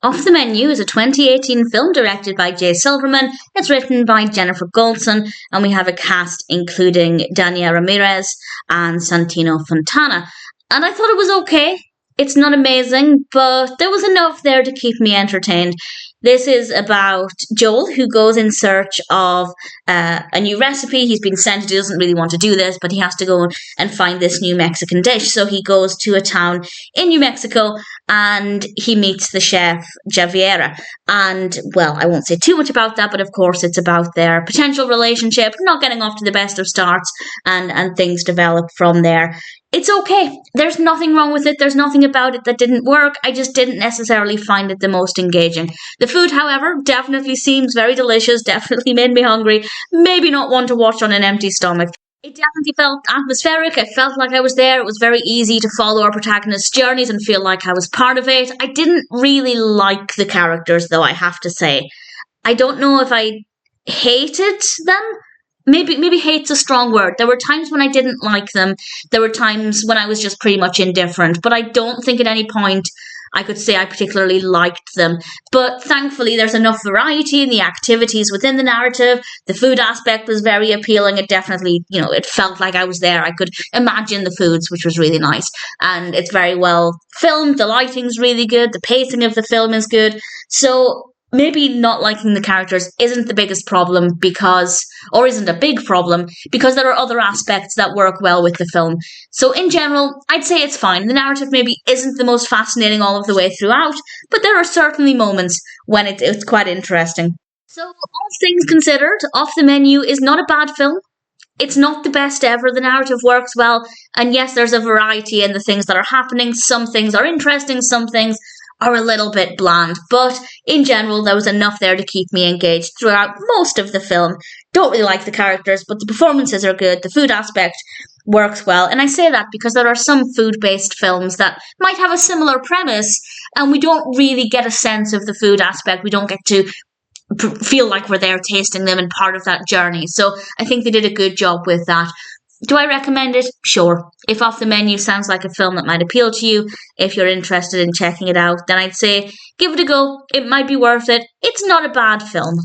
Off the Menu is a 2018 film directed by Jay Silverman. It's written by Jennifer Goldson, and we have a cast including Dania Ramirez and Santino Fontana. And I thought it was okay. It's not amazing, but there was enough there to keep me entertained. This is about Joel, who goes in search of a new recipe. He's been sent, he doesn't really want to do this, but he has to go and find this new Mexican dish. So he goes to a town in New Mexico and he meets the chef, Javiera. And, well, I won't say too much about that, but of course it's about their potential relationship, not getting off to the best of starts, and things develop from there. It's okay. There's nothing wrong with it. There's nothing about it that didn't work. I just didn't necessarily find it the most engaging. The food, however, definitely seems very delicious, definitely made me hungry. Maybe not one to watch on an empty stomach. It definitely felt atmospheric. I felt like I was there. It was very easy to follow our protagonist's journeys and feel like I was part of it. I didn't really like the characters, though, I have to say. I don't know if I hated them. Maybe hate's a strong word. There were times when I didn't like them. There were times when I was just pretty much indifferent. But I don't think at any point I could say I particularly liked them. But thankfully, there's enough variety in the activities within the narrative. The food aspect was very appealing. It definitely, it felt like I was there. I could imagine the foods, which was really nice. And it's very well filmed. The lighting's really good. The pacing of the film is good. So maybe not liking the characters isn't the biggest problem isn't a big problem, because there are other aspects that work well with the film. So in general, I'd say it's fine. The narrative maybe isn't the most fascinating all of the way throughout, but there are certainly moments when it's quite interesting. So all things considered, Off the Menu is not a bad film. It's not the best ever. The narrative works well. And yes, there's a variety in the things that are happening. Some things are interesting, some things are a little bit bland, but in general there was enough there to keep me engaged throughout most of the film. Don't really like the characters, but the performances are good, the food aspect works well, and I say that because there are some food-based films that might have a similar premise, and we don't really get a sense of the food aspect. We don't get to feel like we're there tasting them and part of that journey, so I think they did a good job with that. Do I recommend it? Sure. If Off the Menu sounds like a film that might appeal to you, if you're interested in checking it out, then I'd say give it a go. It might be worth it. It's not a bad film.